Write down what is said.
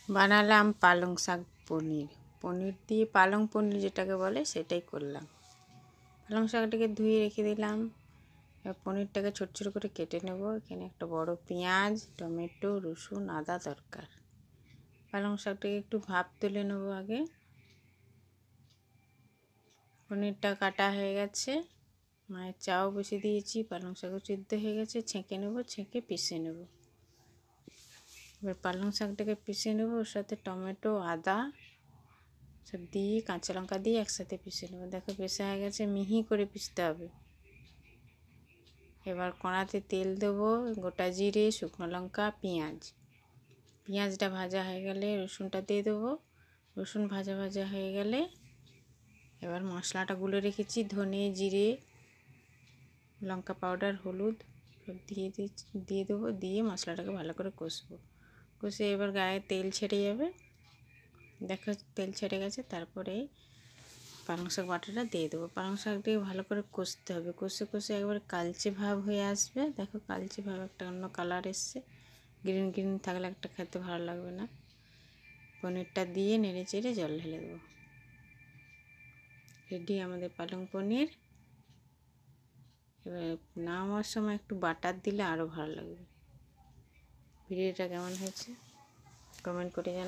বানালাম পালং শাক পনির। পনির দিয়ে পালং পনির যেটাকে বলে সেটাই করলাম। পালং শাকটাকে ধুয়ে রেখে দিলাম। এবার পনিরটাকে ছোট ছোট করে কেটে নেব। এখানে একটা বড় পেঁয়াজ, টমেটো, রসুন, আদা দরকার। পালং শাকটাকে একটু ভাপ তুলে নেব আগে। পনিরটা কাটা হয়ে গেছে, মায়ের চাও বসে দিয়েছি, পালং শাকও সিদ্ধ হয়ে গেছে। ছেঁকে নেব, ছেঁকে পিষে নেব। এবার পালং শাকটাকে পিষে নেব, ওর সাথে টমেটো, আদা সব দিয়ে, কাঁচা লঙ্কা দিয়ে একসাথে পিষে নেব। দেখো পিষে হয়ে গেছে, মিহি করে পিষতে হবে। এবার কড়াতে তেল দেবো, গোটা জিরে, শুকনো লঙ্কা, পেঁয়াজ। পেঁয়াজটা ভাজা হয়ে গেলে রসুনটা দিয়ে দেবো। রসুন ভাজা ভাজা হয়ে গেলে এবার মশলাটা গুলে রেখেছি, ধনে, জিরে, লঙ্কা পাউডার, হলুদ সব দিয়ে দেবো। দিয়ে মশলাটাকে ভালো করে কষবো। কষে এবার গায়ে তেল ছেড়ে যাবে, দেখো তেল ছেড়ে গেছে। তারপরে পালং শাক বাটাটা দিয়ে দেবো। পালং শাকটাকে ভালো করে কষতে হবে। কষে কষে একবার কালচে ভাব হয়ে আসবে। দেখো কালচে ভাব, একটা অন্য কালার এসছে। গ্রিন গ্রিন থাকলে একটা খেতে ভালো লাগবে না। পনিরটা দিয়ে নেড়ে চেড়ে জল ঢেলে দেবো। রেডি আমাদের পালং পনির। এবার নামার সময় একটু বাটার দিলে আরও ভালো লাগবে। ভিডিওটা কেমন হয়েছে কমেন্ট করে জানাও।